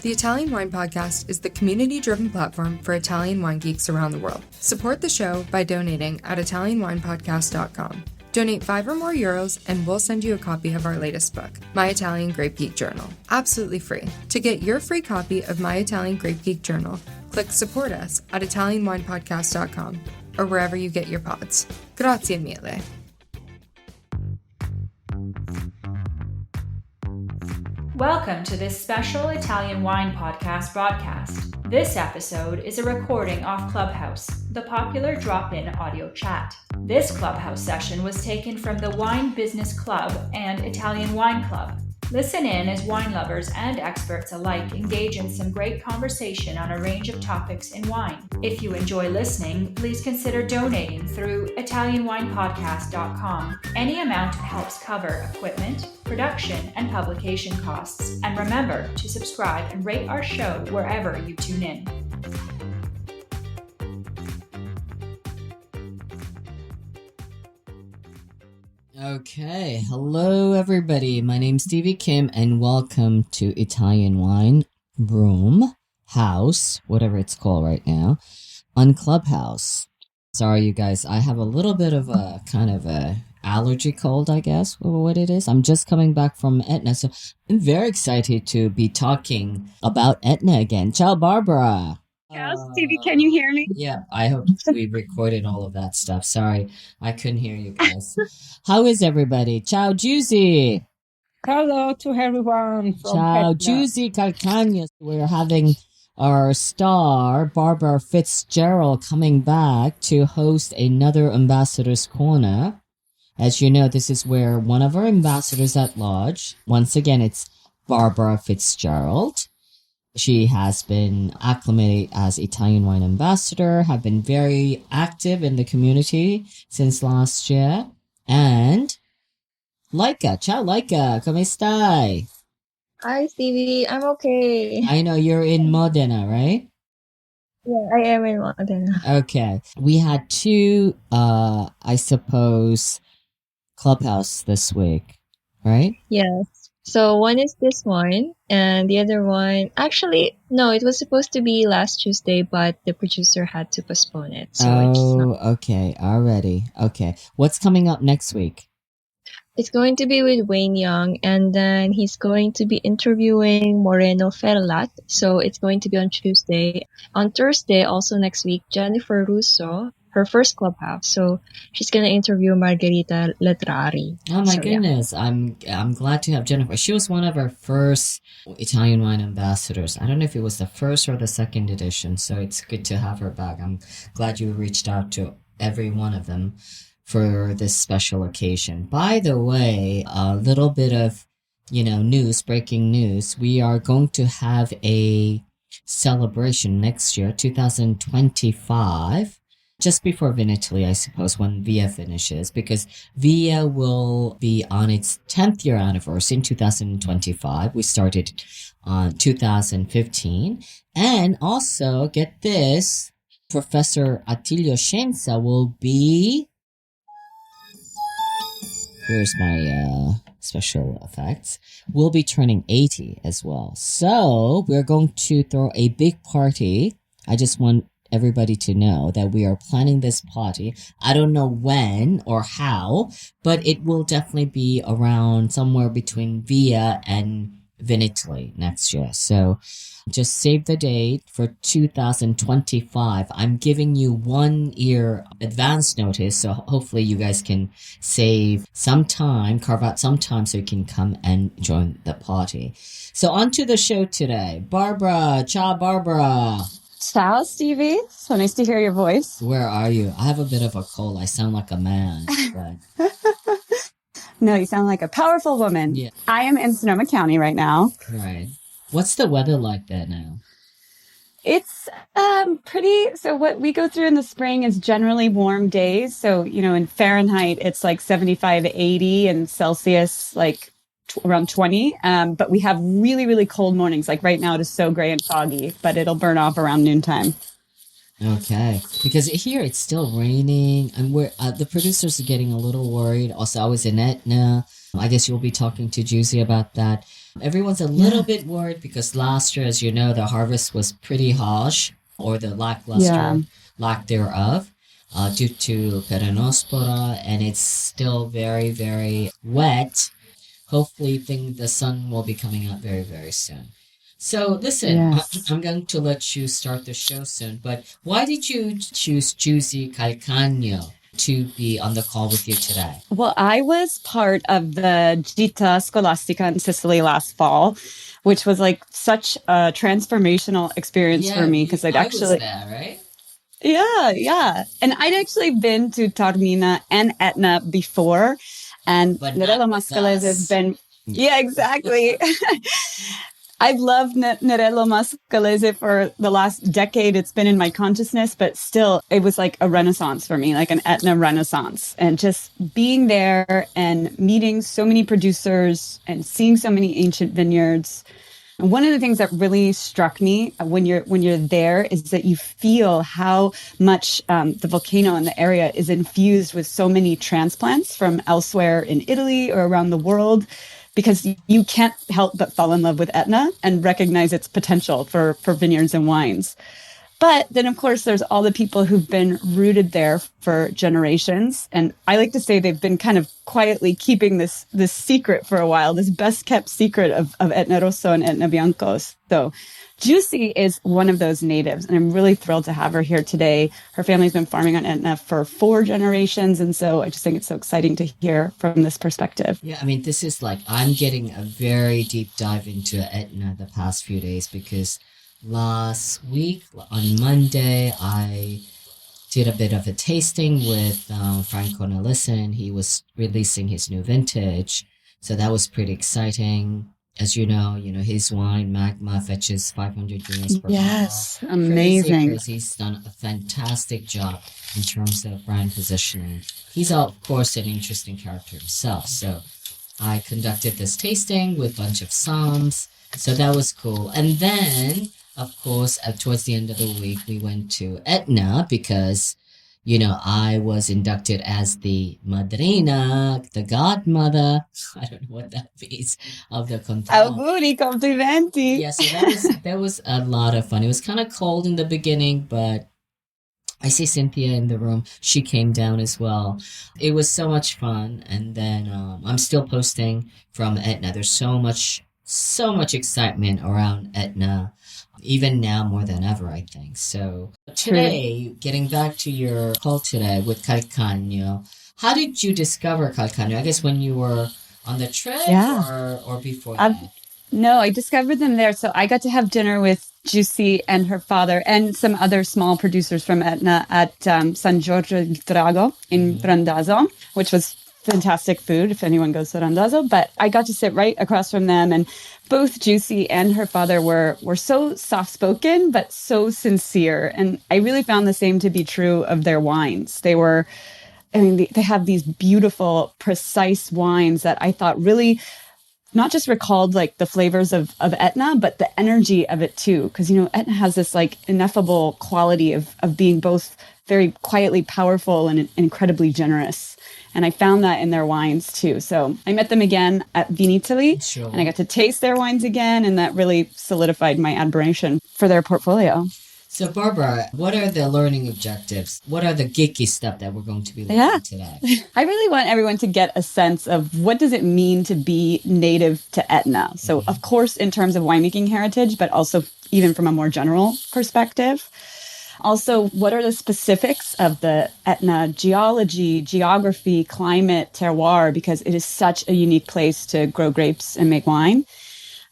The Italian Wine Podcast is the community-driven platform for Italian wine geeks around the world. Support the show by donating at ItalianWinepodcast.com. Donate €5 or more and we'll send you a copy of our latest book, My Italian Grape Geek Journal, absolutely free. To get your free copy of My Italian Grape Geek Journal, click Support Us at ItalianWinepodcast.com or wherever you get your pods. Grazie mille. Welcome to this special Italian Wine Podcast broadcast. This episode is a recording off Clubhouse, the popular drop-in audio chat. This Clubhouse session was taken from the Wine Business Club and Italian Wine Club. Listen in as wine lovers and experts alike engage in some great conversation on a range of topics in wine. If you enjoy listening, please consider donating through ItalianWinepodcast.com. Any amount helps cover equipment, production, and publication costs. And remember to subscribe and rate our show wherever you tune in. Okay, hello everybody. My name's Stevie Kim and welcome to Italian Wine Room, House, whatever it's called right now, on Clubhouse. Sorry you guys, I have a little bit of a kind of a allergy cold, I guess, what it is. I'm just coming back from Etna, so I'm very excited to be talking about Etna again. Ciao, Barbara. Yes, Stevie, can you hear me? Yeah, I hope we recorded all of that stuff. Sorry, I couldn't hear you guys. How is everybody? Ciao, Giusi. Hello to everyone. Ciao, Giusi Calcagno. We're having our star, Barbara Fitzgerald, coming back to host another Ambassadors Corner. As you know, this is where one of our ambassadors at large, once again, it's Barbara Fitzgerald. She has been acclimated as Italian wine ambassador, have been very active in the community since last year. And Laika, ciao Laika, come stai? Hi Stevie, I'm okay. I know you're in Modena, right? Yeah, I am in Modena. Okay. We had two, I suppose, Clubhouse this week, right? Yes. So one is this one, and the other one, actually, no, it was supposed to be last Tuesday, but the producer had to postpone it. So it's not. Okay, already. Okay. What's coming up next week? It's going to be with Wayne Young, and then he's going to be interviewing Moreno Ferlat. So it's going to be on Tuesday. On Thursday, also next week, Jennifer Russo, her first Clubhouse. So she's going to interview Margherita Letrari. Oh my So, goodness. I'm glad to have Jennifer. She was one of our first Italian wine ambassadors. I don't know if it was the first or the second edition, so it's good to have her back. I'm glad you reached out to every one of them for this special occasion. By the way, a little bit of, breaking news. We are going to have a celebration next year, 2025. Just before Vinitaly, I suppose, when Via finishes, because Via will be on its 10th year anniversary in 2025. We started on 2015. And also, get this, Professor Attilio Scienza will be... Here's my special effects. Will be turning 80 as well. So, we're going to throw a big party. I just want everybody to know that we are planning this party. I don't know when or how, but it will definitely be around somewhere between Via and Vinitaly next year. So just save the date for 2025. I'm giving you 1 year advance notice, so hopefully you guys can save some time, carve out some time so you can come and join the party. So on to the show today. Barbara, ciao Barbara. Ciao, Stevie. So nice to hear your voice. Where are you? I have a bit of a cold. I sound like a man. But... No, you sound like a powerful woman. Yeah. I am in Sonoma County right now. Right. What's the weather like there now? It's pretty, so what we go through in the spring is generally warm days. So, in Fahrenheit, it's like 75, 80, and Celsius, like around 20. But we have really, really cold mornings. Like right now, it is so gray and foggy, but it'll burn off around noontime. Okay, because here it's still raining, and we're the producers are getting a little worried. Also, I was in Etna. I guess you'll be talking to Giusi about that. Everyone's a little Yeah. bit worried because last year, as you know, the harvest was pretty harsh, or the Yeah. lackluster lack thereof, due to peronospora, and it's still very, very wet. Hopefully, the sun will be coming out very, very soon. So, listen, Yes. I'm going to let you start the show soon, but why did you choose Giusi Calcagno to be on the call with you today? Well, I was part of the Gita Scholastica in Sicily last fall, which was like such a transformational experience for Yeah, me because I'd I was actually, there, right? yeah. And I'd actually been to Taormina and Etna before, and But not Nerello with Mascalese has us. been, yeah, exactly. I've loved Nerello Mascalese for the last decade. It's been in my consciousness, but still, it was like a renaissance for me, like an Etna renaissance. And just being there and meeting so many producers and seeing so many ancient vineyards. And one of the things that really struck me when you're there is that you feel how much the volcano in the area is infused with so many transplants from elsewhere in Italy or around the world, because you can't help but fall in love with Etna and recognize its potential for vineyards and wines. But then, of course, there's all the people who've been rooted there for generations. And I like to say they've been kind of quietly keeping this secret for a while, this best kept secret of Etna Rosso and Etna Biancos. So Giusi is one of those natives, and I'm really thrilled to have her here today. Her family's been farming on Etna for 4 generations. And so I just think it's so exciting to hear from this perspective. Yeah, I mean, this is like, I'm getting a very deep dive into Etna the past few days because last week on Monday, I did a bit of a tasting with Franco Nelson. He was releasing his new vintage, so that was pretty exciting. As you know, his wine Magma fetches 500 euros per Yes, bottle. amazing. Crazy. He's done a fantastic job in terms of brand positioning. He's of course an interesting character himself. So I conducted this tasting with a bunch of Psalms. So that was cool. And then, of course, towards the end of the week, we went to Etna because, I was inducted as the madrina, the godmother. I don't know what that means, of the Contadino. Auguri, complimenti. Yeah, so that was a lot of fun. It was kind of cold in the beginning, but I see Cynthia in the room. She came down as well. It was so much fun. And then I'm still posting from Etna. There's so much excitement around Etna, even now more than ever, I think. So today, getting back to your call today with Calcagno, how did you discover Calcagno? I guess when you were on the trip or before that? No, I discovered them there. So I got to have dinner with Giusi and her father and some other small producers from Etna at San Giorgio di Drago in Randazzo, which was fantastic food if anyone goes to Randazzo. But I got to sit right across from them, and both Giusi and her father were so soft-spoken but so sincere. And I really found the same to be true of their wines. They have these beautiful, precise wines that I thought really not just recalled like the flavors of Etna, but the energy of it too. Because, Etna has this like ineffable quality of being both very quietly powerful and incredibly generous. And I found that in their wines too. So I met them again at Vinitaly, Sure. And I got to taste their wines again. And that really solidified my admiration for their portfolio. So, Barbara, what are the learning objectives? What are the geeky stuff that we're going to be learning today? I really want everyone to get a sense of what does it mean to be native to Etna. So, of course, in terms of winemaking heritage, but also even from a more general perspective. Also, what are the specifics of the Etna geology, geography, climate, terroir, because it is such a unique place to grow grapes and make wine.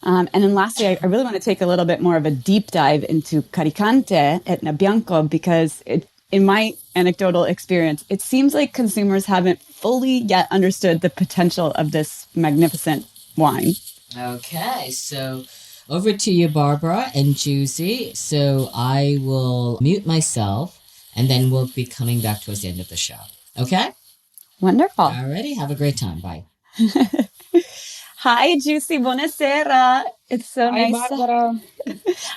And then lastly, I really want to take a little bit more of a deep dive into Caricante, Etna Bianco, because in my anecdotal experience, it seems like consumers haven't fully yet understood the potential of this magnificent wine. Okay, so over to you, Barbara and Giusi. So I will mute myself, and then we'll be coming back towards the end of the show. Okay? Wonderful. Alrighty, have a great time. Bye. Hi, Giusi. Buonasera. It's so Hi, nice. Barbara.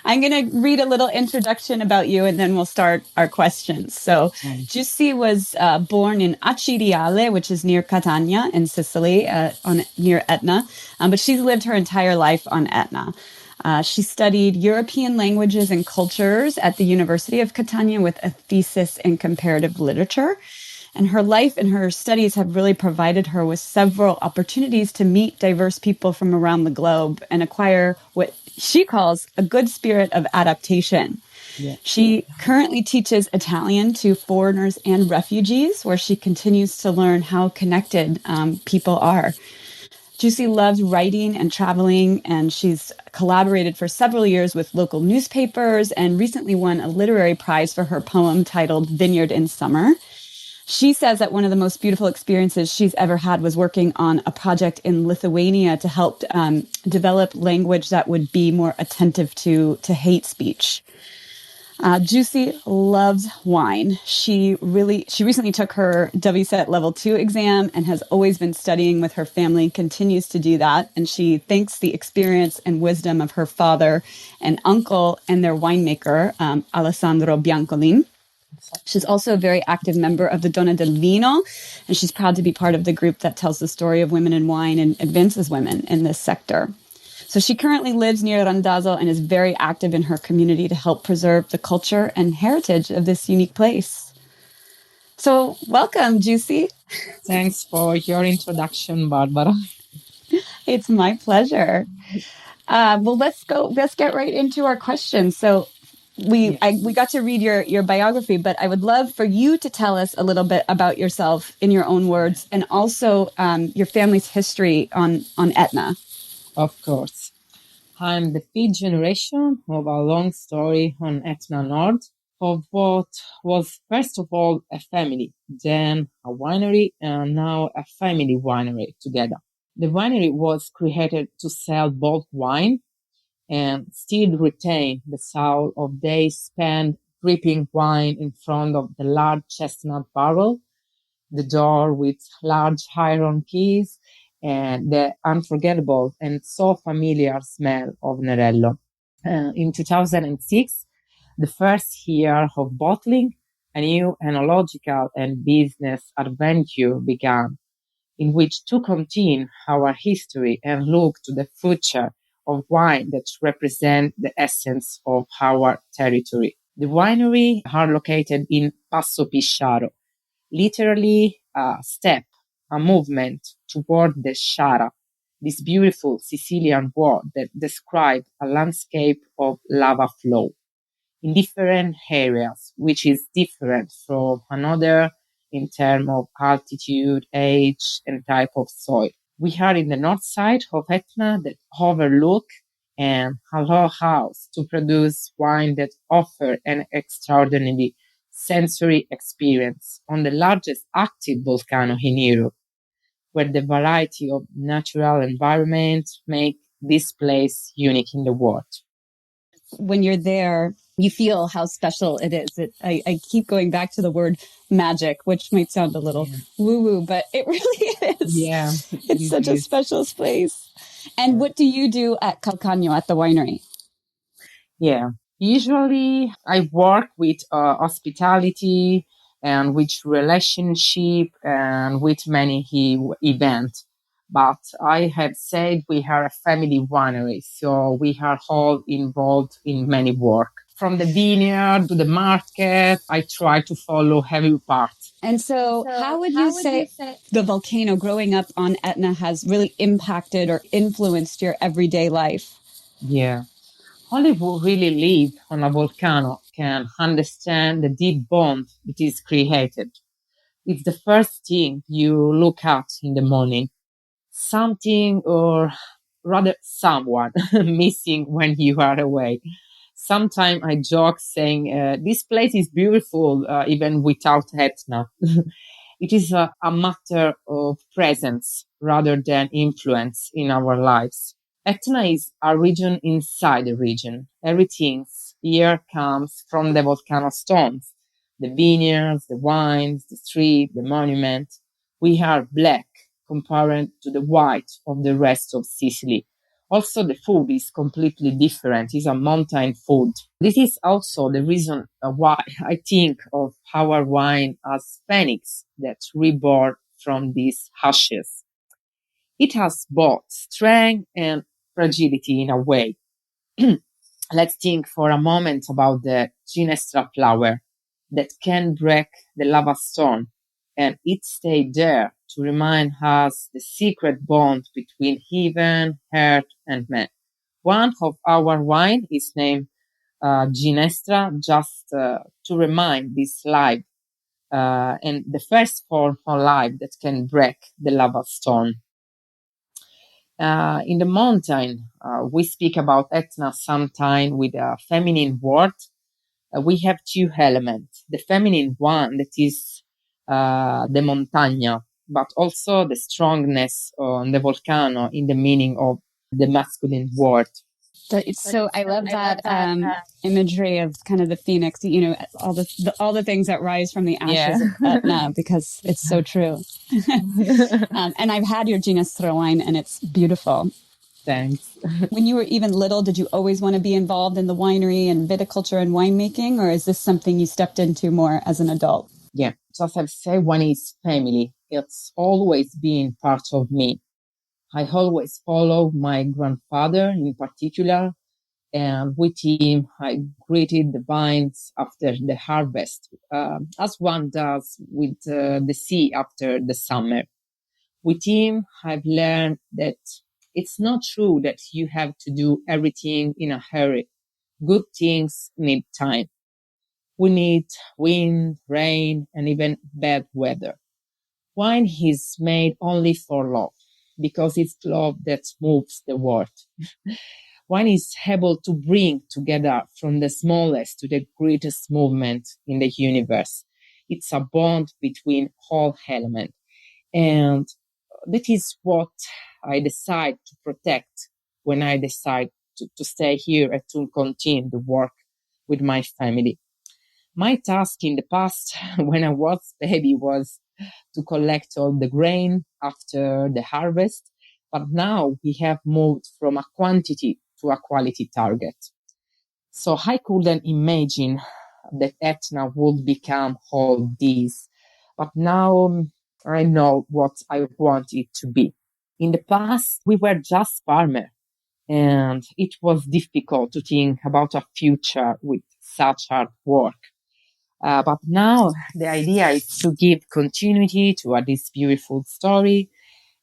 I'm going to read a little introduction about you and then we'll start our questions. So, Giusi was born in Acireale, which is near Catania in Sicily, near Etna. But she's lived her entire life on Etna. She studied European languages and cultures at the University of Catania with a thesis in comparative literature. And her life and her studies have really provided her with several opportunities to meet diverse people from around the globe and acquire what she calls a good spirit of adaptation. Yeah. She currently teaches Italian to foreigners and refugees, where she continues to learn how connected people are. Giusi loves writing and traveling, and she's collaborated for several years with local newspapers and recently won a literary prize for her poem titled Vineyard in Summer. She says that one of the most beautiful experiences she's ever had was working on a project in Lithuania to help develop language that would be more attentive to hate speech. Giusi loves wine. She recently took her WSET Level 2 exam and has always been studying with her family, continues to do that. And she thanks the experience and wisdom of her father and uncle and their winemaker, Alessandro Biancolin. She's also a very active member of the Donna del Vino, and she's proud to be part of the group that tells the story of women in wine and advances women in this sector. So she currently lives near Randazzo and is very active in her community to help preserve the culture and heritage of this unique place. So welcome, Giusi. Thanks for your introduction, Barbara. It's my pleasure. Well, let's get right into our questions. So we got to read your biography, but I would love for you to tell us a little bit about yourself in your own words, and also your family's history on Etna. Of course. I'm the fifth generation of a long story on Etna North of what was first of all a family, then a winery, and now a family winery together. The winery was created to sell bulk wine and still retain the soul of days spent dripping wine in front of the large chestnut barrel, the door with large iron keys, and the unforgettable and so familiar smell of Nerello. In 2006, the first year of bottling, a new enological and business adventure began, in which to continue our history and look to the future of wine that represent the essence of our territory. The winery are located in Passo Pisciaro, literally a step, a movement toward the Sciara, this beautiful Sicilian word that describes a landscape of lava flow in different areas, which is different from another in terms of altitude, age, and type of soil. We are in the north side of Etna that overlook and allow us to produce wine that offer an extraordinary sensory experience on the largest active volcano in Europe, where the variety of natural environment make this place unique in the world. When you're there, you feel how special it is. I keep going back to the word magic, which might sound a little woo-woo, but it really is. Yeah, it's such a special place. And what do you do at Calcagno at the winery? Yeah, usually I work with hospitality and with relationship and with many events. But I have said we are a family winery, so we are all involved in many work. From the vineyard to the market, I try to follow every part. And so how would you say the volcano growing up on Etna has really impacted or influenced your everyday life? Yeah. Only who really live on a volcano can understand the deep bond it is created. It's the first thing you look at in the morning. Something, or rather someone, missing when you are away. Sometimes I joke saying, this place is beautiful even without Etna. It is a matter of presence rather than influence in our lives. Etna is a region inside a region. Everything here comes from the volcano stones, the vineyards, the wines, the street, the monument. We are black, compared to the white of the rest of Sicily. Also, the food is completely different. It's a mountain food. This is also the reason why I think of our wine as phoenix that reborn from these ashes. It has both strength and fragility in a way. Let's think for a moment about the Ginestra flower that can break the lava stone, and it stayed there to remind us the secret bond between heaven, earth, and man. One of our wine is named Ginestra, just to remind this life and the first form of life that can break the lava stone. In the mountain, we speak about Etna sometime with a feminine word. We have two elements. The feminine one that is the montagna, but also the strongness on the volcano in the meaning of the masculine word. So I love that imagery of kind of the phoenix, all the things that rise from the ashes of Etna, because it's so true. And I've had your Ginestra wine, and it's beautiful. Thanks. When you were even little, did you always want to be involved in the winery and viticulture and winemaking, or is this something you stepped into more as an adult? Yeah, just as I say, wine is family. It's always been part of me. I always follow my grandfather in particular, and with him, I greeted the vines after the harvest, as one does with the sea after the summer. With him, I've learned that it's not true that you have to do everything in a hurry. Good things need time. We need wind, rain, and even bad weather. Wine is made only for love, because it's love that moves the world. Wine is able to bring together from the smallest to the greatest movement in the universe. It's a bond between all elements. And that is what I decide to protect when I decide to stay here and to continue the work with my family. My task in the past, when I was baby, was to collect all the grain after the harvest. But now we have moved from a quantity to a quality target. So I couldn't imagine that Etna would become all these. But now I know what I want it to be. In the past, we were just farmers, and it was difficult to think about a future with such hard work. But now the idea is to give continuity to this beautiful story.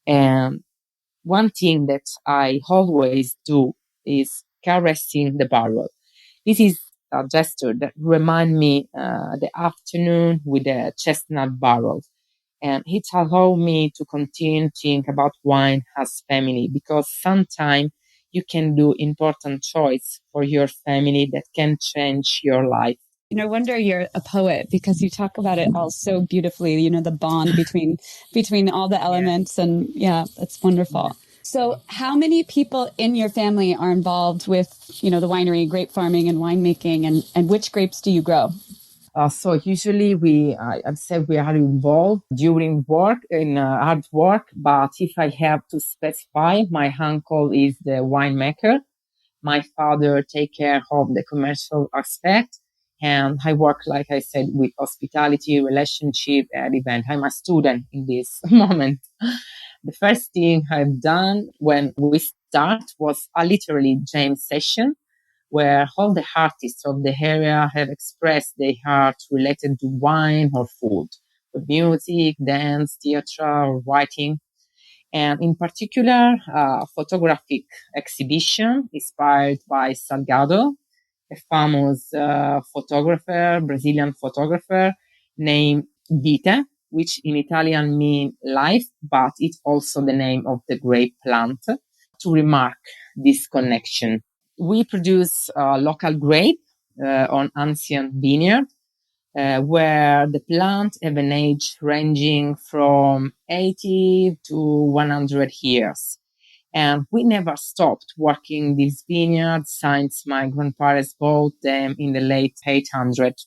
And one thing that I always do is caressing the barrel. This is a gesture that reminds me the afternoon with the chestnut barrel. And it allowed me to continue to think about wine as family, because sometimes you can do important choice for your family that can change your life. No wonder you're a poet, because you talk about it all so beautifully, the bond between all the elements. And yeah, that's wonderful. So how many people in your family are involved with, the winery, grape farming and winemaking, and which grapes do you grow? So usually I've said we are involved during work in hard work, but if I have to specify, my uncle is the winemaker. My father take care of the commercial aspect, and I work, like I said, with hospitality, relationship, and event. I'm a student in this moment. The first thing I've done when we start was a literally jam session, where all the artists of the area have expressed their art related to wine or food, with music, dance, theater, or writing. And in particular, a photographic exhibition inspired by Salgado, a famous Brazilian photographer named Vite, which in Italian means life, but it's also the name of the grape plant, to remark this connection. We produce local grape on ancient vineyard, where the plant have an age ranging from 80 to 100 years. And we never stopped working these vineyards since my grandparents bought them in the late 800s.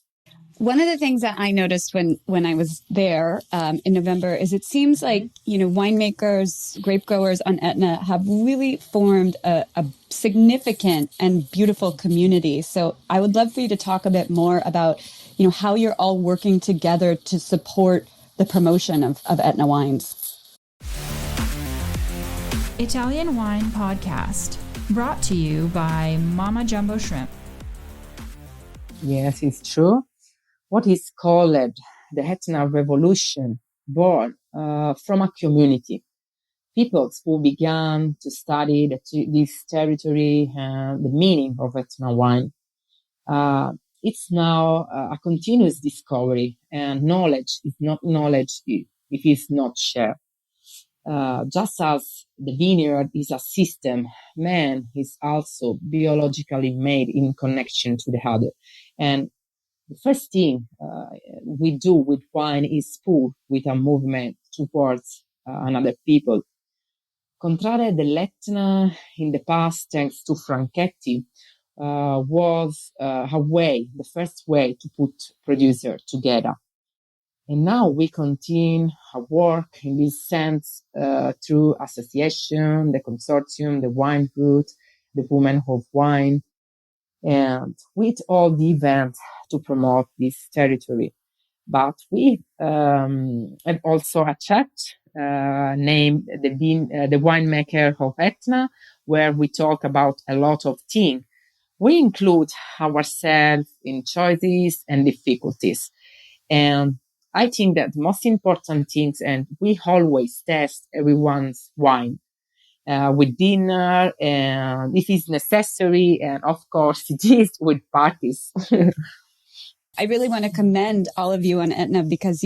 One of the things that I noticed when I was there in November is it seems like, winemakers, grape growers on Etna have really formed a significant and beautiful community. So I would love for you to talk a bit more about, how you're all working together to support the promotion of Etna wines. Italian Wine Podcast, brought to you by Mama Jumbo Shrimp. Yes, it's true. What is called the Etna Revolution, born from a community. Peoples who began to study this territory and the meaning of Etna wine. It's now a continuous discovery, and knowledge is not knowledge if it's not shared. Just as the vineyard is a system, man is also biologically made in connection to the other. And the first thing we do with wine is pull with a movement towards another people. Contrare dell'Etna in the past, thanks to Franchetti, was the first way to put producers together. And now we continue our work in this sense through association, the consortium, the wine route, the Women of Wine, and with all the events to promote this territory. But we have also a chat named the Winemaker of Etna, where we talk about a lot of things. We include ourselves in choices and difficulties. And I think that the most important things, and we always test everyone's wine with dinner, and if it's necessary, and of course it is with parties. I really want to commend all of you on Etna because,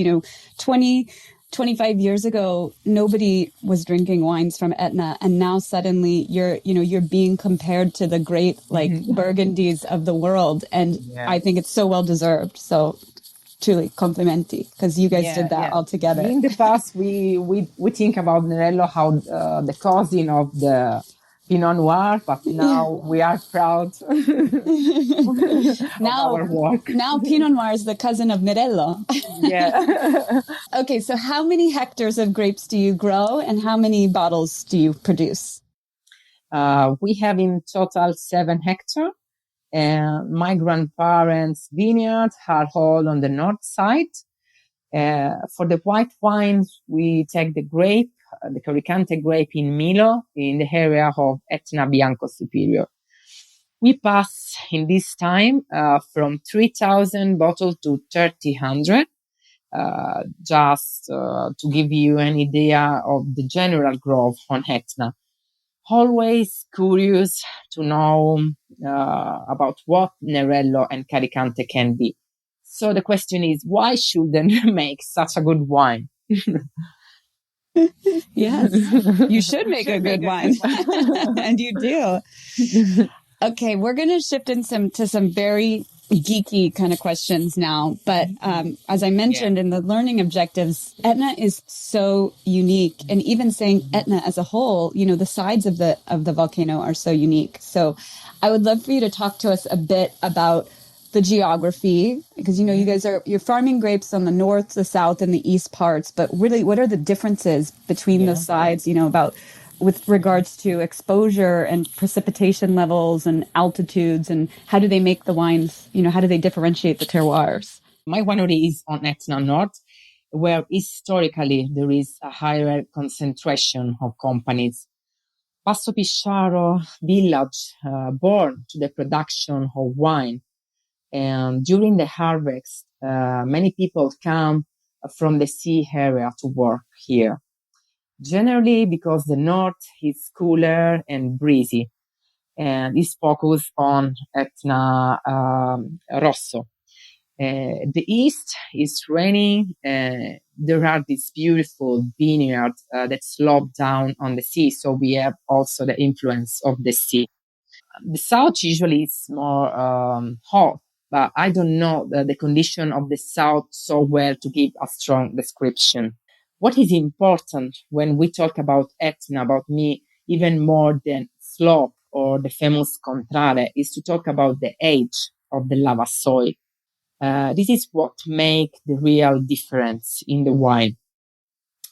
25 years ago, nobody was drinking wines from Etna. And now suddenly you're being compared to the great Burgundies of the world. And I think it's so well deserved. So truly complimenti because you guys did that all together. In the past, we think about Nerello how the cousin of the Pinot Noir, but now we are proud now, of our work. Now Pinot Noir is the cousin of Nerello. Yeah. Okay, so how many hectares of grapes do you grow and how many bottles do you produce? We have in total 7 hectares. And my grandparents' vineyards are all on the north side. For the white wines, we take the grape, the Caricante grape in Milo, in the area of Etna Bianco Superior. We pass in this time from 3,000 bottles to 3,000, just to give you an idea of the general growth on Etna. Always curious to know about what Nerello and Caricante can be. So the question is, why shouldn't make such a good wine? Yes, you should make a good wine. And you do. Okay, we're going to shift to some very geeky kind of questions now. But as I mentioned in the learning objectives, Etna is so unique. And even saying Etna as a whole, the sides of the volcano are so unique. So I would love for you to talk to us a bit about the geography, because, you guys you're farming grapes on the north, the south, and the east parts. But really, what are the differences between the sides, about with regards to exposure and precipitation levels and altitudes, and how do they make the wines, how do they differentiate the terroirs? My winery is on Etna North, where historically there is a higher concentration of companies. Passo Pisciaro village born to the production of wine. And during the harvest, many people come from the sea area to work here. Generally because the north is cooler and breezy and is focused on Etna Rosso. The east is rainy. There are these beautiful vineyards that slope down on the sea, so we have also the influence of the sea. The south usually is more hot, but I don't know the condition of the south so well to give a strong description. What is important when we talk about Etna, about me, even more than slope or the famous contrare, is to talk about the age of the lava soil. This is what makes the real difference in the wine.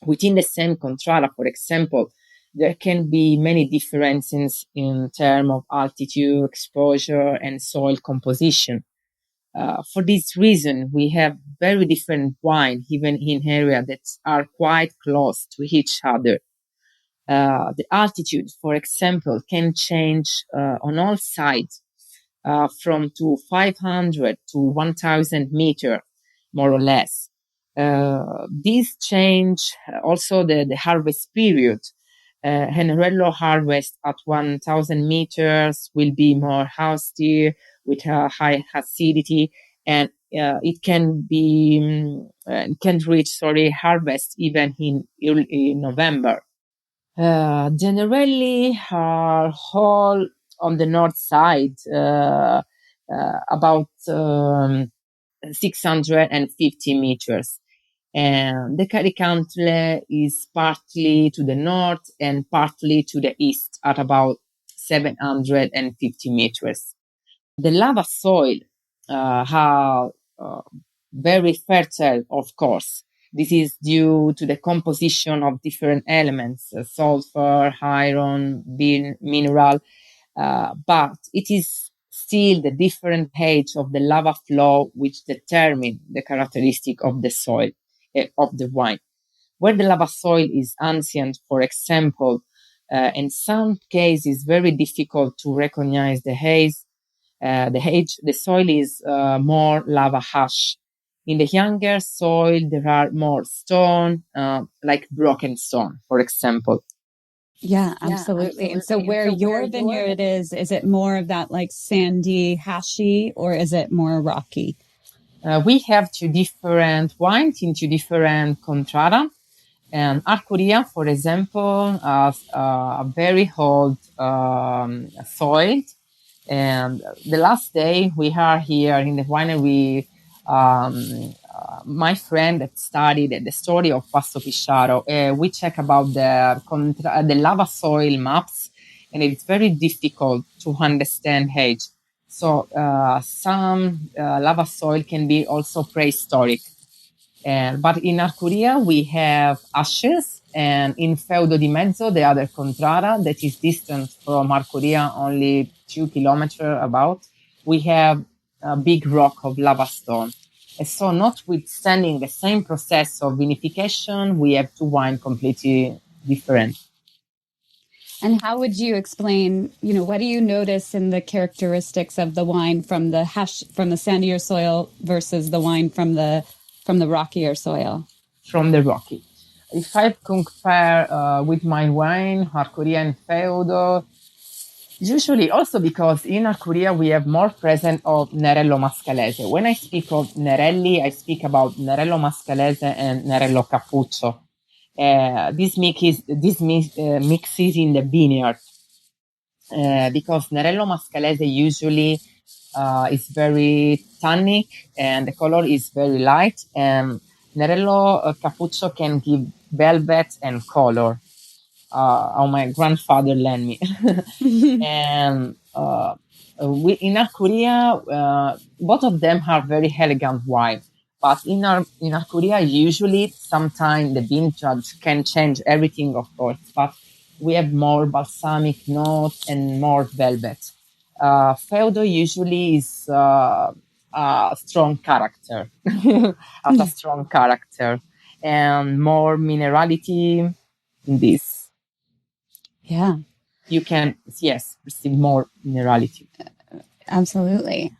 Within the same contrada, for example, there can be many differences in terms of altitude, exposure, and soil composition. For this reason, we have very different wine, even in areas that are quite close to each other. The altitude, for example, can change on all sides from 500 to 1,000 meters, more or less. This change also the harvest period. Nerello harvest at 1,000 meters will be more austere with a high acidity, and it can reach harvest even in November. Generally are all on the north side, about 650 meters. And the Caricantle is partly to the north and partly to the east at about 750 meters. The lava soil are very fertile, of course. This is due to the composition of different elements, sulfur, iron, mineral, but it is still the different age of the lava flow which determine the characteristic of the soil, of the wine. Where the lava soil is ancient, for example, in some cases very difficult to recognize the age, the soil is more lava ash. In the younger soil, there are more stone, like broken stone, for example. Yeah, absolutely. And so where your vineyard is it more of that like sandy, hashy, or is it more rocky? We have two different wines in two different contrada. And Arcuria, for example, has a very old soil. And the last day we are here in the winery, my friend that studied the story of Passo Pisciaro, we check about the lava soil maps, and it's very difficult to understand age. So some lava soil can be also prehistoric. But in Arcuria, we have ashes, and in Feudo di Mezzo, the other contrada that is distant from Arcuria only 2 kilometers about, we have a big rock of lava stone. And so notwithstanding the same process of vinification, we have two wines completely different. And how would you explain, what do you notice in the characteristics of the wine from the sandier soil versus the wine from the rockier soil? From the rocky. If I compare with my wine, Arcuria and Feudo, usually also because in Arcuria we have more presence of Nerello Mascalese. When I speak of Nerelli, I speak about Nerello Mascalese and Nerello Cappuccio. This mixes in the vineyard because Nerello Mascalese usually is very tannic and the color is very light, and Nerello Cappuccio can give velvet and color. How my grandfather lent me. And in Arcuria, both of them are very elegant wine. But in Arcuria, usually, sometimes the vintage can change everything, of course. But we have more balsamic notes and more velvet. Feudo usually is a strong character, has a strong character, and more minerality in this. Yeah. You can, receive more minerality. Absolutely.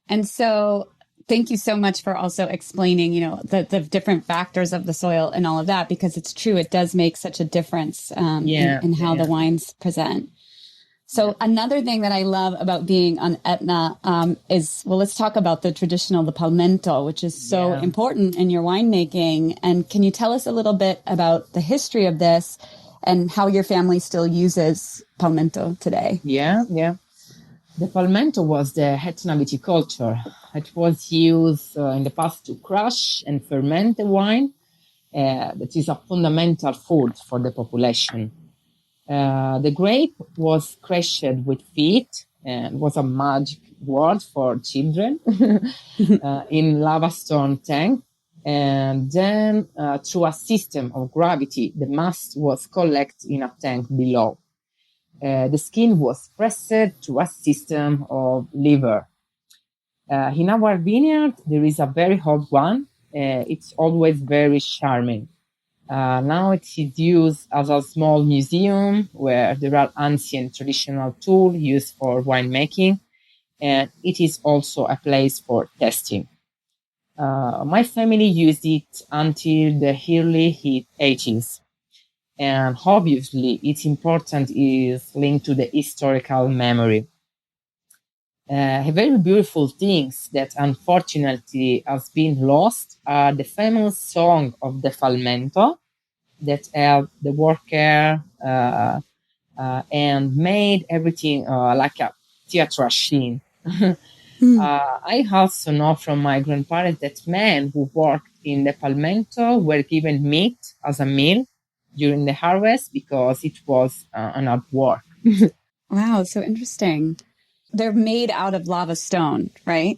And so thank you so much for also explaining, the different factors of the soil and all of that, because it's true. It does make such a difference in how the wines present. So another thing that I love about being on Etna is, let's talk about the palmento, which is so important in your winemaking. And can you tell us a little bit about the history of this and how your family still uses palmento today? Yeah. The palmento was the Etna viticulture. It was used in the past to crush and ferment the wine. That is a fundamental food for the population. The grape was crushed with feet and was a magic word for children in lava stone tank. And then through a system of gravity, the mass was collected in a tank below. The skin was pressed through a system of lever. In our vineyard, there is a very hot one. It's always very charming. Now it is used as a small museum where there are ancient traditional tools used for winemaking, and it is also a place for testing. My family used it until the early 80s. And obviously, its importance is linked to the historical memory. A very beautiful things that unfortunately has been lost are the famous song of the Falmento that helped the worker and made everything like a theater scene. I also know from my grandparents that men who worked in the Palmento were given meat as a meal during the harvest because it was an hard work. Wow, so interesting. They're made out of lava stone, right?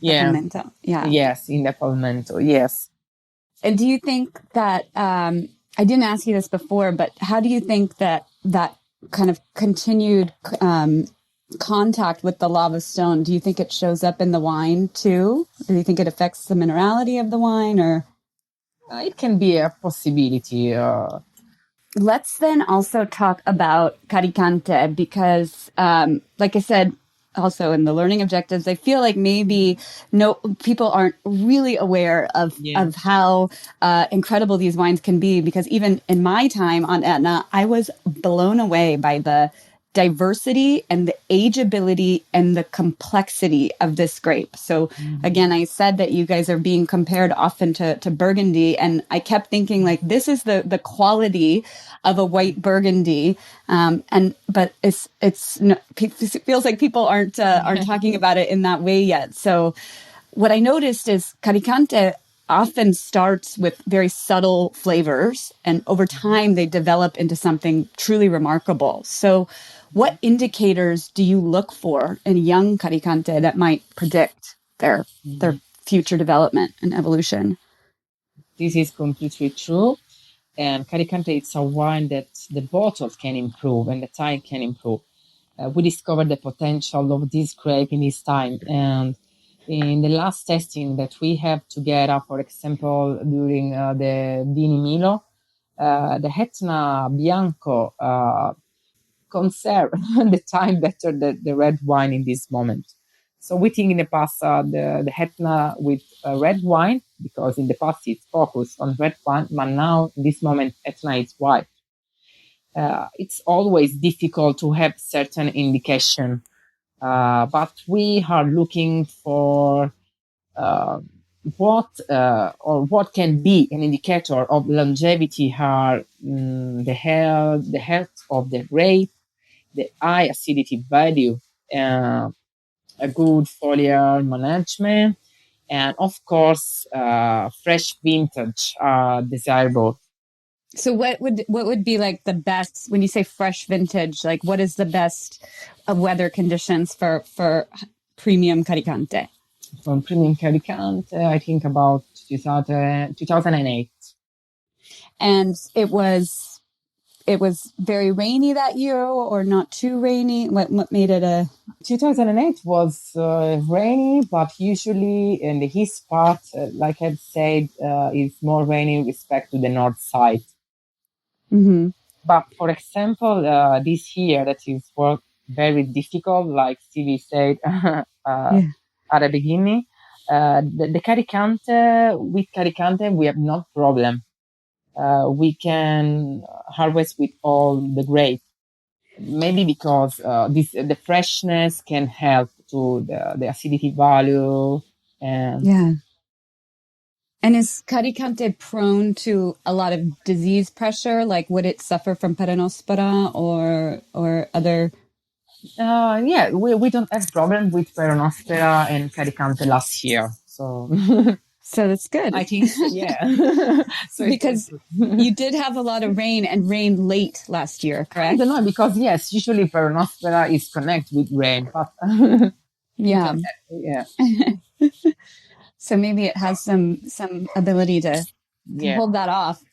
Yeah. Palmento. Yeah. Yes, in the Palmento, yes. And do you think that, I didn't ask you this before, but how do you think that that kind of continued contact with the lava stone, do you think it shows up in the wine too? Do you think it affects the minerality of the wine, or? It can be a possibility. Let's then also talk about Caricante because, like I said, also in the learning objectives, I feel like maybe people aren't really aware of how incredible these wines can be, because even in my time on Etna, I was blown away by the diversity and the ageability and the complexity of this grape. So again, I said that you guys are being compared often to Burgundy, and I kept thinking like this is the quality of a white Burgundy, but it feels like people aren't talking about it in that way yet. So what I noticed is Caricante often starts with very subtle flavors, and over time they develop into something truly remarkable. So what indicators do you look for in young Caricante that might predict their future development and evolution? This is completely true. And Caricante, it's a wine that the bottles can improve and the time can improve. We discovered the potential of this grape in this time. And in the last testing that we have together, for example, during the Vini Milo, the Etna Bianco conserve the time better than the red wine in this moment. So we think in the past the Etna with red wine, because in the past it's focused on red wine, but now in this moment Etna is white. It's always difficult to have certain indication, but we are looking for what can be an indicator of longevity are the health of the grape, the high acidity value, a good foliar management, and of course, fresh vintage are desirable. So what would be like the best, when you say fresh vintage, like what is the best weather conditions for premium Caricante? From premium Caricante, I think about 2008. And it was very rainy that year, or not too rainy? What made it a... 2008 was rainy, but usually in the east part, like I've said, is more rainy with respect to the north side. Mm-hmm. But for example, this year that is very difficult, like Stevie said at the beginning, the Caricante, with Caricante, we have no problem. We can harvest with all the grapes. Maybe because the freshness can help to the acidity value. And And is Caricante prone to a lot of disease pressure? Like, would it suffer from peronospora or other? We don't have problem with peronospora and Caricante last year. So So that's good. I think, yeah. So because you did have a lot of rain and rain late last year, correct? I don't know, because yes, usually Peronospora is connected with rain, but yeah. Yeah. So maybe it has some ability to hold that off.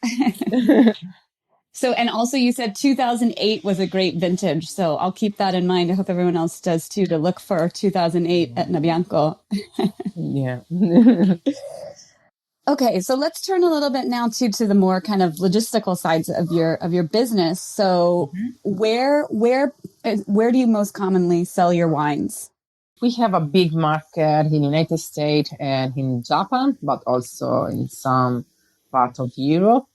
So, and also you said 2008 was a great vintage. So I'll keep that in mind. I hope everyone else does too, to look for 2008 Etna Bianco. Yeah. Okay, so let's turn a little bit now to the more kind of logistical sides of your business. So where do you most commonly sell your wines? We have a big market in the United States and in Japan, but also in some part of Europe.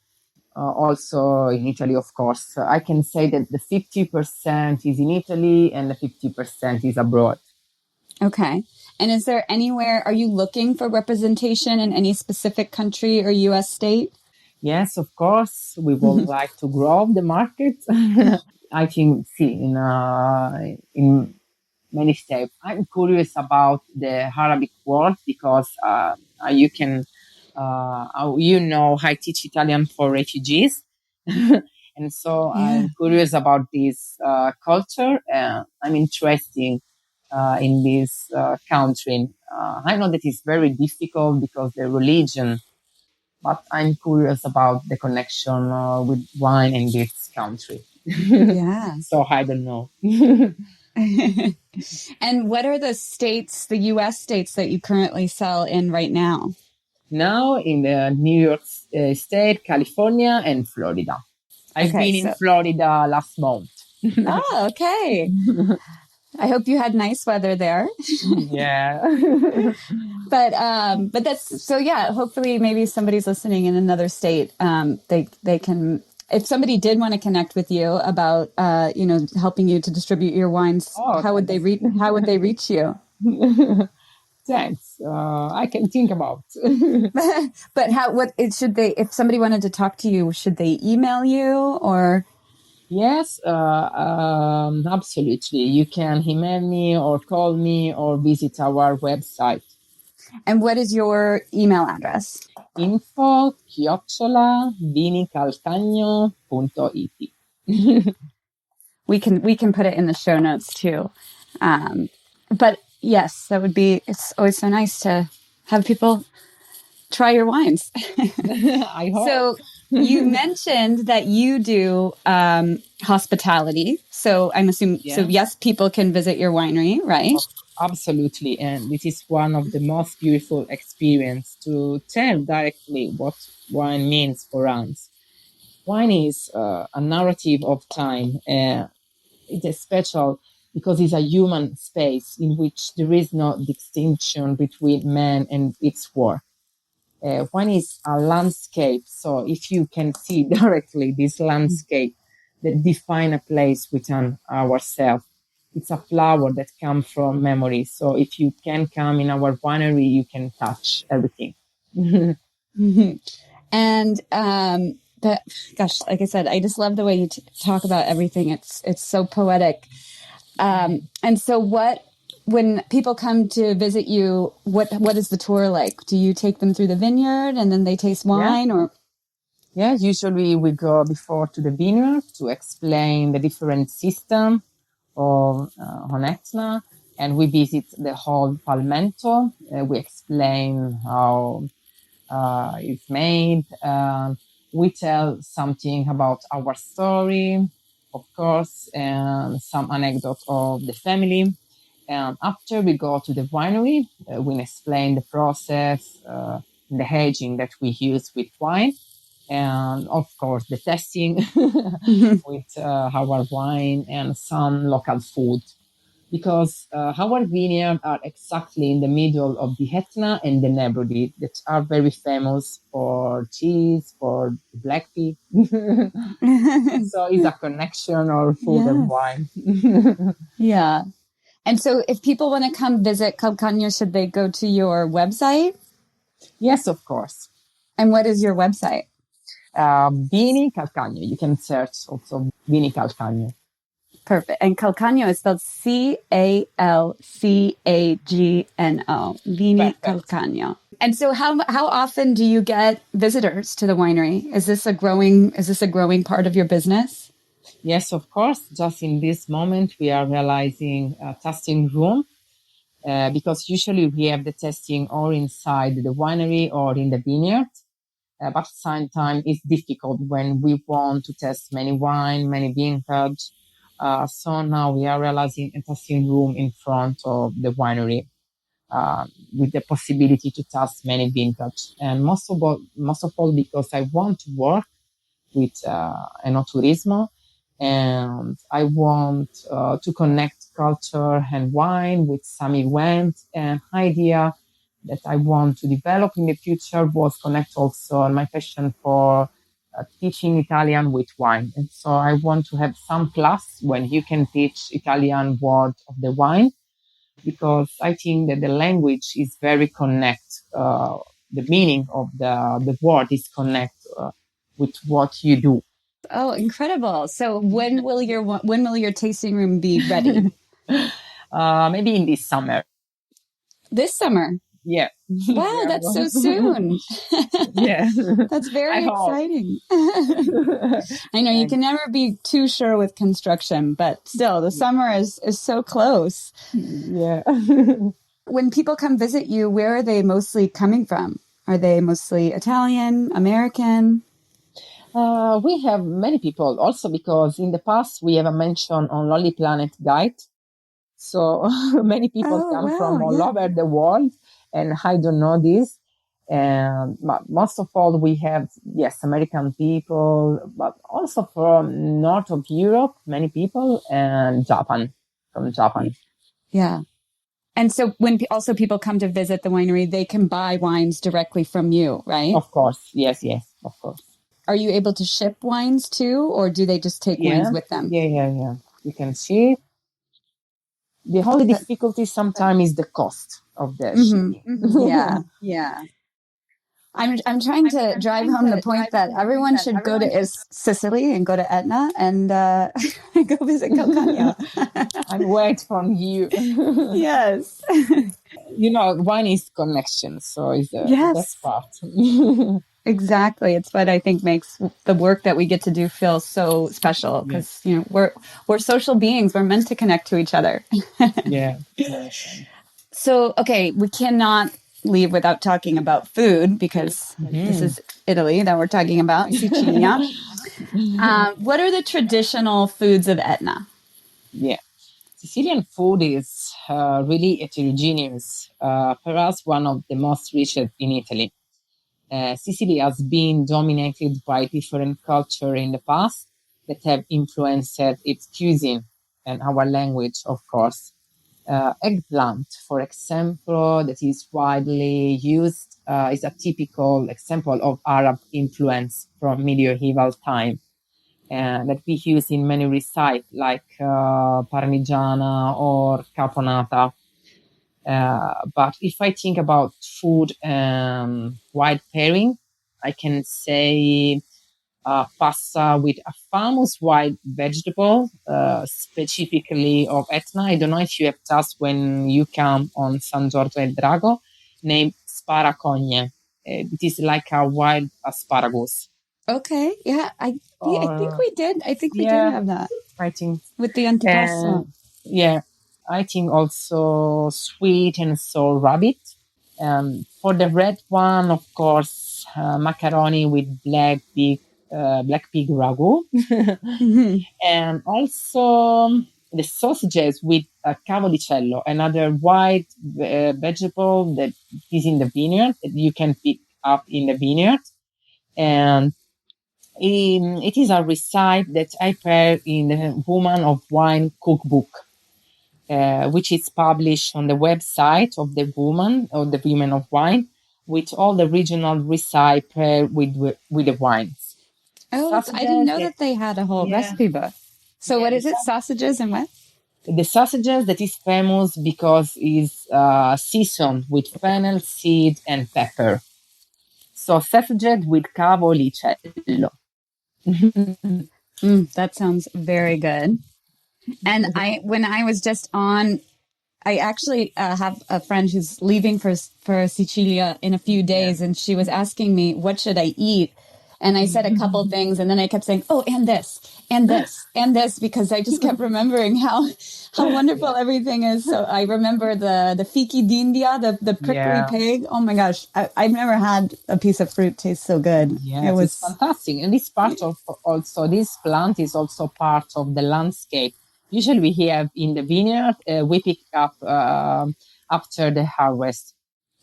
Also in Italy, of course. I can say that the 50% is in Italy and the 50% is abroad. Okay. And is there anywhere, are you looking for representation in any specific country or U.S. state? Yes, of course. We would like to grow the market. I think, in many states. I'm curious about the Arabic world because you can, I teach Italian for refugees. And so I'm curious about this culture. I'm interested in this country. I know that it's very difficult because the religion, but I'm curious about the connection with wine in this country. Yeah. So I don't know. And what are the states, the U.S. states that you currently sell in right now? Now in the New York State, California, and Florida. I've been in Florida last month. Oh, okay. I hope you had nice weather there. Yeah. But that's, so yeah, hopefully maybe somebody's listening in another state. They can, if somebody did want to connect with you about, helping you to distribute your wines, how would they reach you? Thanks. I can think about. But if somebody wanted to talk to you, should they email you or? Yes, absolutely. You can email me or call me or visit our website. And what is your email address? info@vinicalcagno.it. We can put it in the show notes too. But yes, it's always so nice to have people try your wines. I hope. So you mentioned that you do hospitality. So I'm assuming, so yes, people can visit your winery, right? Absolutely. And this is one of the most beautiful experience to tell directly what wine means for us. Wine is a narrative of time. It's special because it's a human space in which there is no distinction between man and its work. One is a landscape. So if you can see directly this landscape that define a place within ourselves, it's a flower that comes from memory. So if you can come in our winery, you can touch everything. And gosh, like I said, I just love the way you talk about everything. It's so poetic. And so when people come to visit you, what is the tour like? Do you take them through the vineyard and then they taste wine or? Yeah, usually we go before to the vineyard to explain the different system of on Etna, and we visit the whole palmento. We explain how it's made. We tell something about our story, of course, and some anecdote of the family. And after we go to the winery, we explain the process, the aging that we use with wine, and of course the testing with our wine and some local food. Because our vineyards are exactly in the middle of the Etna and the Nebrodi that are very famous for cheese, for black pea. So it's a connection of food and wine. Yeah. And so if people want to come visit Calcagno, should they go to your website? Yes, of course. And what is your website? Giusi Calcagno. You can search also Giusi Calcagno. Perfect. And Calcagno is spelled Calcagno. Giusi Calcagno. And so how often do you get visitors to the winery? Is this a growing part of your business? Yes, of course. Just in this moment, we are realizing a testing room because usually we have the testing or inside the winery or in the vineyard. But sometimes it's difficult when we want to test many wine, many vintage. So now we are realizing a testing room in front of the winery with the possibility to test many vintage. And most of all because I want to work with enoturismo, and I want to connect culture and wine with some events and idea that I want to develop in the future was connect also my passion for teaching Italian with wine. And so I want to have some class when you can teach Italian word of the wine, because I think that the language is very connect. The meaning of the word is connect with what you do. Oh, incredible! So when will your tasting room be ready? Maybe in this summer. This summer? Yeah. Wow, that's so soon. Yeah. That's very exciting. I know you can never be too sure with construction, but still, the summer is so close. Yeah. When people come visit you, where are they mostly coming from? Are they mostly Italian, American? We have many people also because in the past we have a mention on Lonely Planet Guide. So many people come from all over the world, and I don't know this. And but most of all, we have, yes, American people, but also from north of Europe, many people, and from Japan. Yeah. And so when also people come to visit the winery, they can buy wines directly from you, right? Of course. Yes, of course. Are you able to ship wines too, or do they just take wines with them? Yeah. You can ship. The only difficulty sometimes is the cost of the shipping. Yeah. I'm trying to drive home the point that everyone should go to Sicily and go to Etna and go visit Calcagno. I'm waiting from you. Yes. Wine is connection, so it's the best part. Exactly. It's what I think makes the work that we get to do feel so special because, we're social beings. We're meant to connect to each other. Yeah. So, okay, we cannot leave without talking about food because this is Italy that we're talking about, Sicilia. What are the traditional foods of Etna? Yeah. Sicilian food is really heterogeneous. Perhaps one of the most rich in Italy. Sicily has been dominated by different cultures in the past that have influenced its cuisine and our language, of course. Eggplant, for example, that is widely used, is a typical example of Arab influence from medieval time that we use in many recipes like Parmigiana or Caponata. But if I think about food wide pairing, I can say pasta with a famous white vegetable, specifically of Etna. I don't know if you have tasted when you come on San Giorgio del Drago, named sparacogne. It is like a wild asparagus. Okay, yeah, I think we did. I think we did have that. I think with the antipasto. Yeah, I think also sweet and sour rabbit. For the red one, of course, macaroni with black pig ragu, and also the sausages with cavolicello, another white vegetable that is in the vineyard that you can pick up in the vineyard, and it is a recipe that I prepared in the Woman of Wine cookbook, which is published on the website of the Woman or the Women of Wine, with all the regional recipes paired with the wines. Oh, I didn't know that they had a whole recipe book. So what is it? Sausages and what? The sausages that is famous because it's seasoned with fennel seed and pepper. So sausages with cavolicello. That sounds very good. And when I was just on I actually have a friend who's leaving for Sicilia in a few days, and she was asking me, what should I eat? And I said a couple things, and then I kept saying, oh, and this, and this, and this, because I just kept remembering how wonderful everything is. So I remember the fichi d'India, the prickly pig. Oh my gosh, I've never had a piece of fruit taste so good. Yes, it's fantastic. And this plant is also part of the landscape. Usually we have in the vineyard, we pick up after the harvest.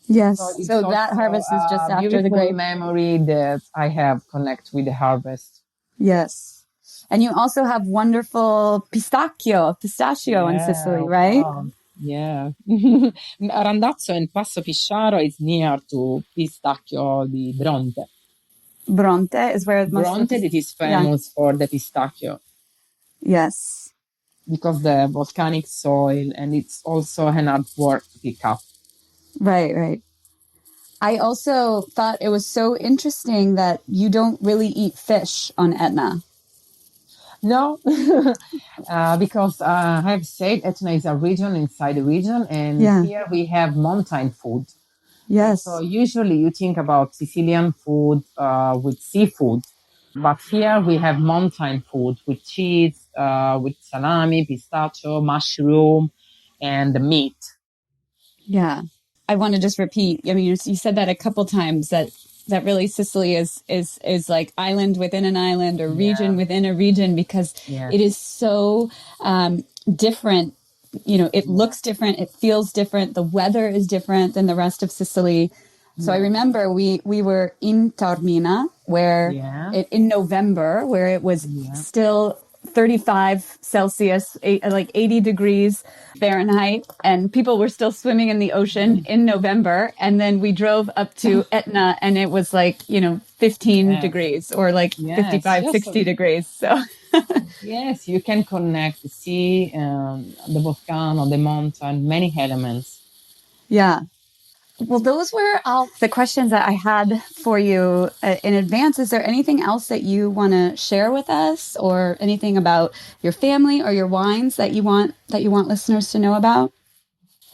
Yes, so that harvest is just after the grape. Memory that I have connect with the harvest. Yes. And you also have wonderful pistachio in Sicily, right? Wow. Yeah. Randazzo and Passo Pisciaro is near to Pistacchio di Bronte. Bronte is where Bronte that is famous for the pistachio. Yes. Because the volcanic soil, and it's also an hard work to pick up. Right. I also thought it was so interesting that you don't really eat fish on Etna. No, because I have said Etna is a region inside a region, and here we have mountain food. Yes. So usually you think about Sicilian food with seafood, but here we have mountain food with cheese, with salami, pistachio, mushroom, and the meat. Yeah. I want to just repeat. I mean, you said that a couple times that really Sicily is like island within an island or region within a region, because it is so different. You know, it looks different. It feels different. The weather is different than the rest of Sicily. So I remember we were in Taormina where in November, where it was still 35 Celsius, like 80 degrees Fahrenheit, and people were still swimming in the ocean in November. And then we drove up to Etna, and it was like, 15 degrees or like 55, 60 degrees. So yes, you can connect the sea, the volcano, the mountain, many elements. Yeah. Well, those were all the questions that I had for you in advance. Is there anything else that you want to share with us, or anything about your family or your wines that you want listeners to know about?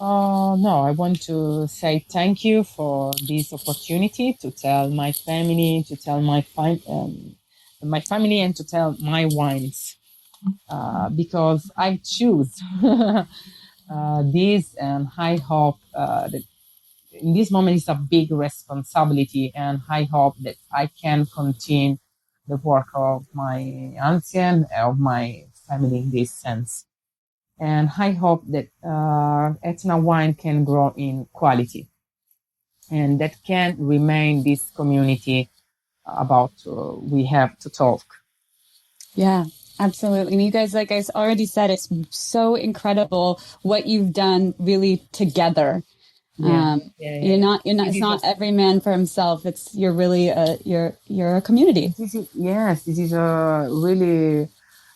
No, I want to say thank you for this opportunity to tell my family, to tell my family, and to tell my wines, because I choose this, and I hope that in this moment it's a big responsibility, and I hope that I can continue the work of my ancient, of my family in this sense. And I hope that Etna wine can grow in quality, and that can remain this community about we have to talk. Yeah, absolutely. And you guys, like I already said, it's so incredible what you've done really together. You're not. It's not every man for himself. You're really you're a community. This is a really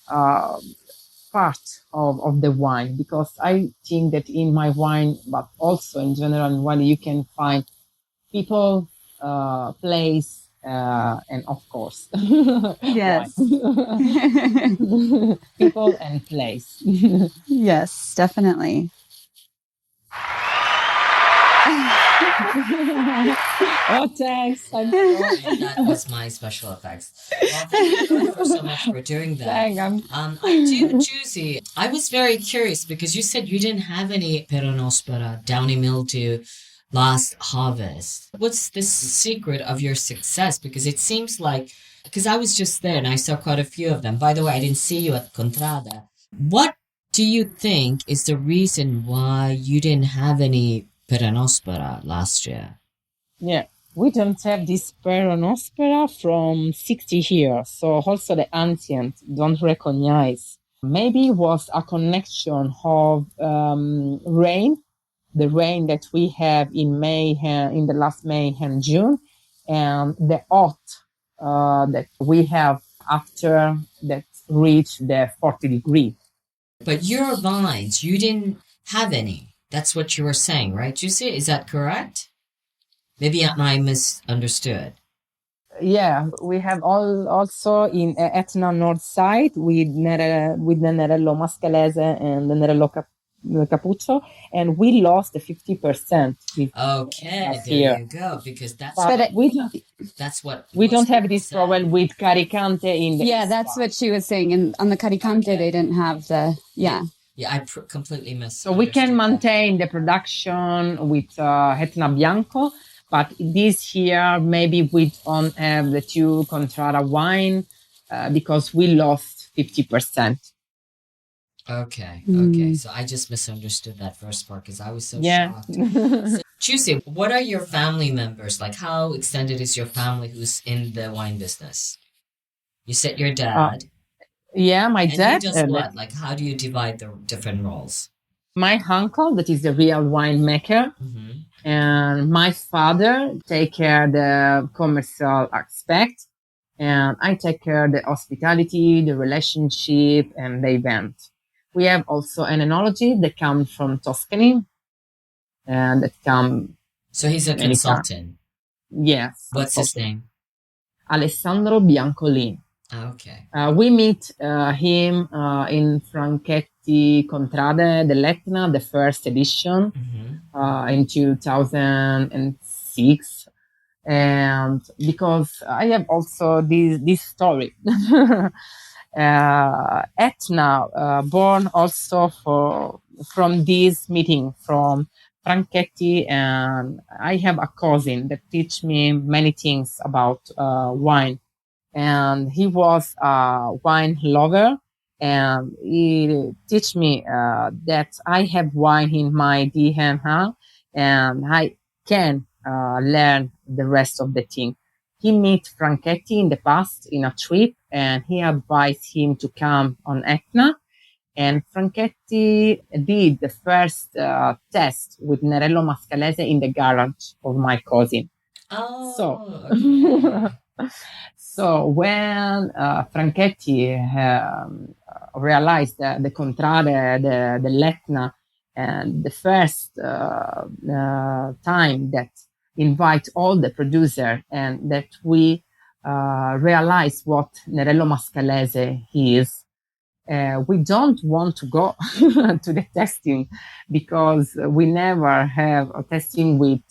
part of the wine, because I think that in my wine, but also in general in wine, you can find people, place, and of course, yes, people and place. Yes, definitely. Oh, thanks. That was my special effects. Well, thank you so much for doing that. Giusi, I was very curious because you said you didn't have any peronospora, downy mildew, last harvest. What's the secret of your success? Because it seems like, because I was just there and I saw quite a few of them. By the way, I didn't see you at Contrada. What do you think is the reason why you didn't have any peronospora last year? Yeah, we don't have this peronospora from 60 years, so also the ancient don't recognize. Maybe it was a connection of rain, the rain that we have in May, in the last May and June, and the hot that we have after that reach the 40 degree. But your vines, you didn't have any. That's what you were saying, right, Giusi? Is that correct? Maybe I misunderstood. Yeah, we have also in Etna north side with the Nerello Mascalese and the Nerello Capuzzo, and we lost the 50%. Okay, there year. you go. Because that's we don't have this problem with Caricante in the that's what she was saying. And on the Caricante, they didn't have the I completely missed. So we can maintain the production with Etna Bianco, but this year maybe we don't have the two Contrada wine because we lost 50%. Okay. So I just misunderstood that first part because I was so shocked. So, Giusi, what are your family members like? How extended is your family who's in the wine business? You said your dad. My dad. He does what? Like, how do you divide the different roles? My uncle, that is the real winemaker, and my father take care the commercial aspect, and I take care the hospitality, the relationship, and the event. We have also an enology that comes from Tuscany, and that come. So he's a consultant. Yes. What's his name? Alessandro Biancolin. Okay. We meet him in Franchetti Contrade dell'Etna, the first edition, in 2006. And because I have also this story. Etna, born also from this meeting from Franchetti, and I have a cousin that teach me many things about wine. And he was a wine lover, and he teach me that I have wine in my DNA, and I can learn the rest of the thing. He met Franchetti in the past in a trip, and he advised him to come on Etna. And Franchetti did the first test with Nerello Mascalese in the garage of my cousin. So when Franchetti realized the Contrade, the Letna, and the first time that invite all the producer and that we realize what Nerello Mascalese is, we don't want to go to the testing because we never have a testing with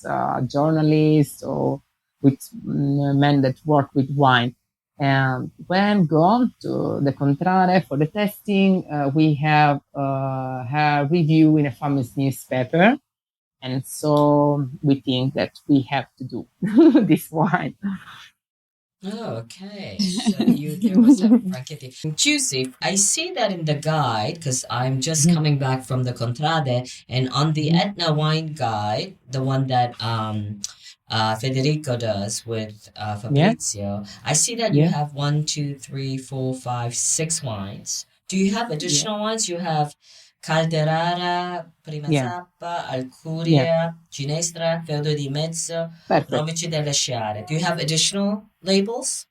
journalists or with men that work with wine. And when gone to the Contrade for the testing, we have her review in a famous newspaper. And so we think that we have to do this wine. Oh, okay. So there was a Franchetti. Giusi, I see that in the guide, because I'm just coming back from the Contrade, and on the Etna wine guide, the one that Federico does with Fabrizio, I see that you have 1, 2, 3, 4, 5, 6 wines. Do you have additional wines? You have Calderara, Prima Zappa, Alcuria, Ginestra, Feudo di Mezzo, Romici delle Sciare. Do you have additional labels?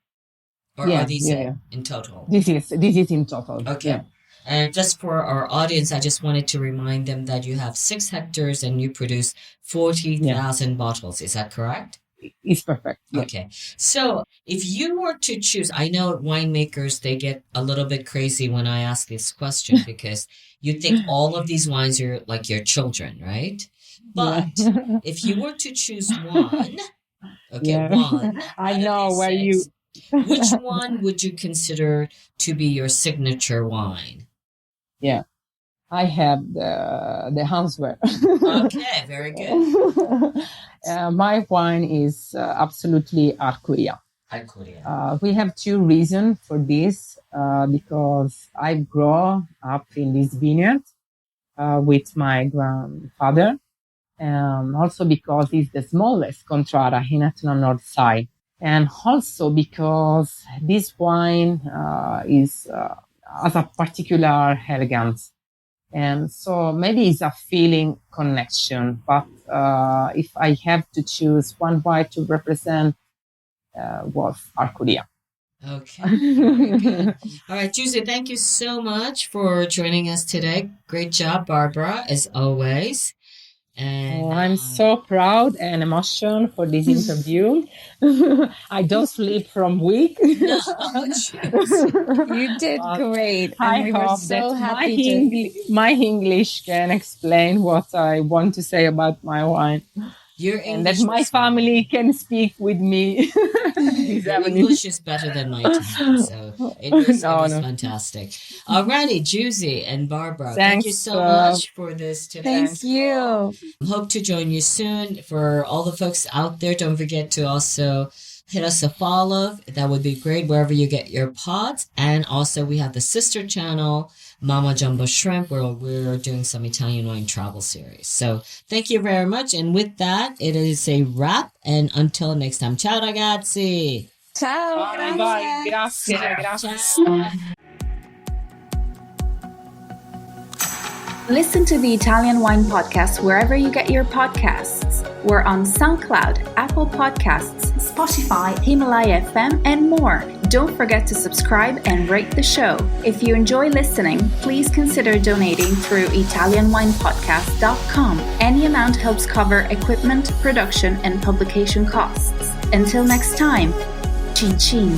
Or are these in total? This is in total. Okay. Yeah. And just for our audience, I just wanted to remind them that you have 6 hectares and you produce 40,000 bottles. Is that correct? It's perfect. Yeah. Okay. So if you were to choose, I know winemakers, they get a little bit crazy when I ask this question because you think all of these wines are like your children, right? But if you were to choose one, one. I know where 6, which one would you consider to be your signature wine? Yeah. I have the answer. Okay, very good. My wine is absolutely Arcuria. We have 2 reasons for this, because I grew up in this vineyard with my grandfather, and also because it's the smallest contrada in Etna north side, and also because this wine has a particular elegance. And so maybe it's a feeling connection, but if I have to choose one wine to represent, was Arcuria. Okay, very good. All right, Giusi, thank you so much for joining us today. Great job, Barbara, as always. And I'm so proud and emotional for this interview. I don't sleep from week. no, jeez. You did But great. I And we were hope so that happy to. my English can explain what I want to say about my wine. Your And that English my was family can speak with me. This Your evening. English is better than my Italian, so it was No. fantastic. Alrighty, Giusi and Barbara, thank you Thanks, so much for this today. Thank you. Hope to join you soon. For all the folks out there, don't forget to also hit us a follow. That would be great wherever you get your pods. And also we have the sister channel, Mama Jumbo Shrimp, where we're doing some Italian wine travel series. So thank you very much. And with that, it is a wrap. And until next time, ciao ragazzi. Ciao. Bye. Grazie. Ciao. Listen to the Italian Wine Podcast wherever you get your podcasts. We're on SoundCloud, Apple Podcasts, Spotify, Himalaya FM, and more. Don't forget to subscribe and rate the show. If you enjoy listening, please consider donating through ItalianWinePodcast.com. Any amount helps cover equipment, production, and publication costs. Until next time, cin cin.